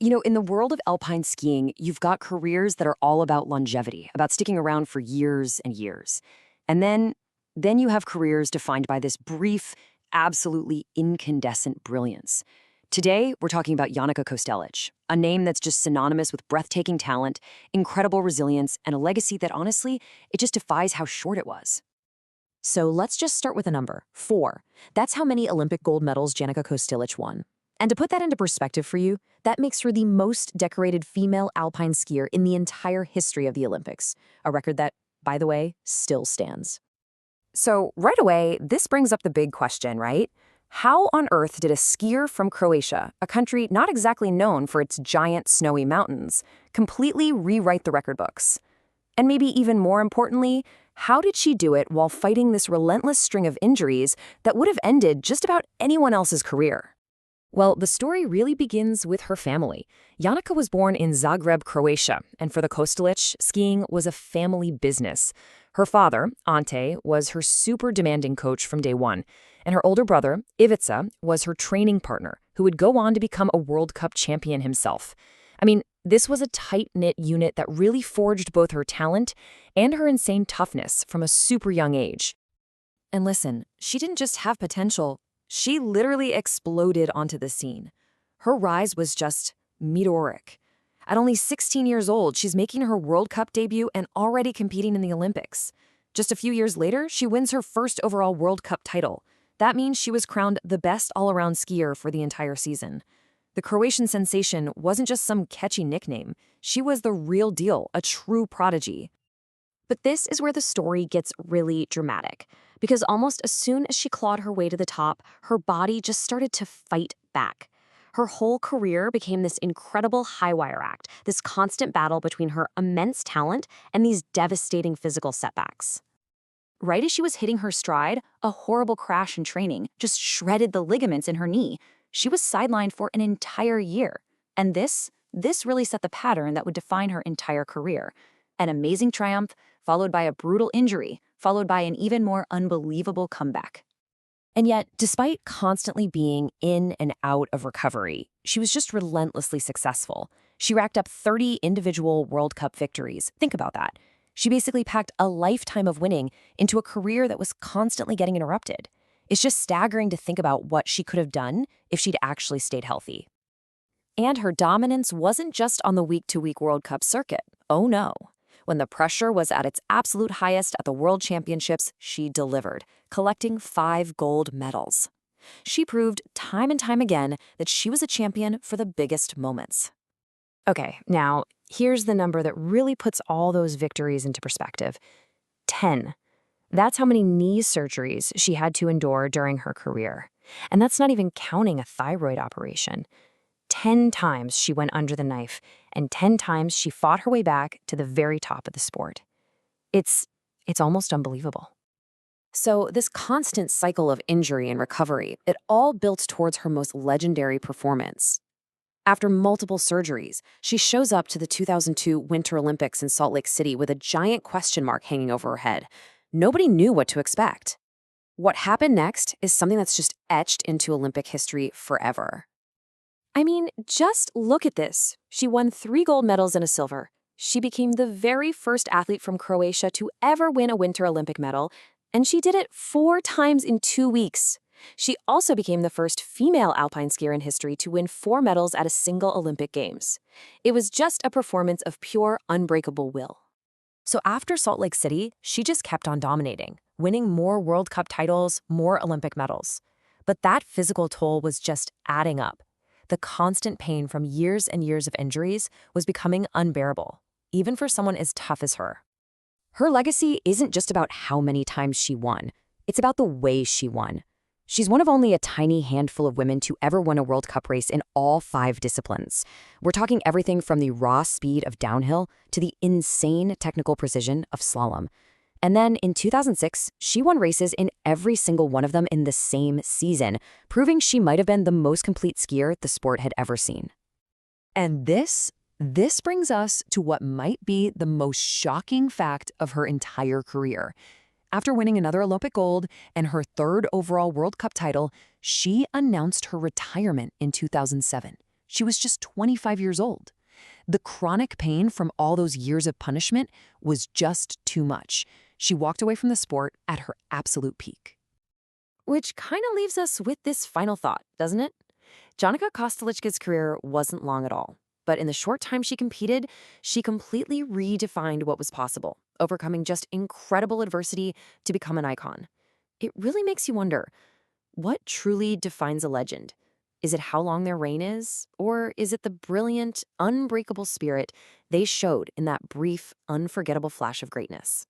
In the world of alpine skiing, you've got careers that are all about longevity, about sticking around for years and years. And then you have careers defined by this brief, absolutely incandescent brilliance. Today, we're talking about Janica Kostelić, a name that's just synonymous with breathtaking talent, incredible resilience, and a legacy that honestly, it just defies how short it was. So let's just start with a number, 4. That's how many Olympic gold medals Janica Kostelić won. And to put that into perspective for you, that makes her the most decorated female alpine skier in the entire history of the Olympics, a record that, by the way, still stands. So, right away, this brings up the big question, right? How on earth did a skier from Croatia, a country not exactly known for its giant snowy mountains, completely rewrite the record books? And maybe even more importantly, how did she do it while fighting this relentless string of injuries that would have ended just about anyone else's career? Well, the story really begins with her family. Janica was born in Zagreb, Croatia, and for the Kostelic, skiing was a family business. Her father, Ante, was her super demanding coach from day one, and her older brother, Ivica, was her training partner, who would go on to become a World Cup champion himself. I mean, this was a tight-knit unit that really forged both her talent and her insane toughness from a super young age. And listen, she didn't just have potential. She literally exploded onto the scene. Her rise was just meteoric. At only 16 years old, she's making her World Cup debut and already competing in the Olympics. Just a few years later, she wins her first overall World Cup title. That means she was crowned the best all-around skier for the entire season. The Croatian sensation wasn't just some catchy nickname. She was the real deal, a true prodigy. But this is where the story gets really dramatic, because almost as soon as she clawed her way to the top, her body just started to fight back. Her whole career became this incredible high-wire act, this constant battle between her immense talent and these devastating physical setbacks. Right as she was hitting her stride, a horrible crash in training just shredded the ligaments in her knee. She was sidelined for an entire year. And this really set the pattern that would define her entire career. An amazing triumph, followed by a brutal injury, followed by an even more unbelievable comeback. And yet, despite constantly being in and out of recovery, she was just relentlessly successful. She racked up 30 individual World Cup victories. Think about that. She basically packed a lifetime of winning into a career that was constantly getting interrupted. It's just staggering to think about what she could have done if she'd actually stayed healthy. And her dominance wasn't just on the week-to-week World Cup circuit. Oh no. When the pressure was at its absolute highest at the World Championships, she delivered, collecting 5 gold medals. She proved time and time again that she was a champion for the biggest moments. Okay, now, here's the number that really puts all those victories into perspective. 10. That's how many knee surgeries she had to endure during her career. And that's not even counting a thyroid operation. 10 times she went under the knife, and 10 times she fought her way back to the very top of the sport. It's almost unbelievable. So this constant cycle of injury and recovery, it all built towards her most legendary performance. After multiple surgeries, she shows up to the 2002 Winter Olympics in Salt Lake City with a giant question mark hanging over her head. Nobody knew what to expect. What happened next is something that's just etched into Olympic history forever. I mean, just look at this. She won 3 gold medals and a silver. She became the very first athlete from Croatia to ever win a Winter Olympic medal, and she did it 4 times in 2 weeks. She also became the first female alpine skier in history to win 4 medals at a single Olympic Games. It was just a performance of pure, unbreakable will. So after Salt Lake City, she just kept on dominating, winning more World Cup titles, more Olympic medals. But that physical toll was just adding up. The constant pain from years and years of injuries was becoming unbearable, even for someone as tough as her. Her legacy isn't just about how many times she won. It's about the way she won. She's one of only a tiny handful of women to ever win a World Cup race in all 5 disciplines. We're talking everything from the raw speed of downhill to the insane technical precision of slalom. And then in 2006, she won races in every single one of them in the same season, proving she might have been the most complete skier the sport had ever seen. And this brings us to what might be the most shocking fact of her entire career. After winning another Olympic gold and her 3rd overall World Cup title, she announced her retirement in 2007, She was just 25 years old. The chronic pain from all those years of punishment was just too much. She walked away from the sport at her absolute peak. Which kind of leaves us with this final thought, doesn't it? Janica Kostelić's career wasn't long at all. But in the short time she competed, she completely redefined what was possible, overcoming just incredible adversity to become an icon. It really makes you wonder, what truly defines a legend? Is it how long their reign is? Or is it the brilliant, unbreakable spirit they showed in that brief, unforgettable flash of greatness?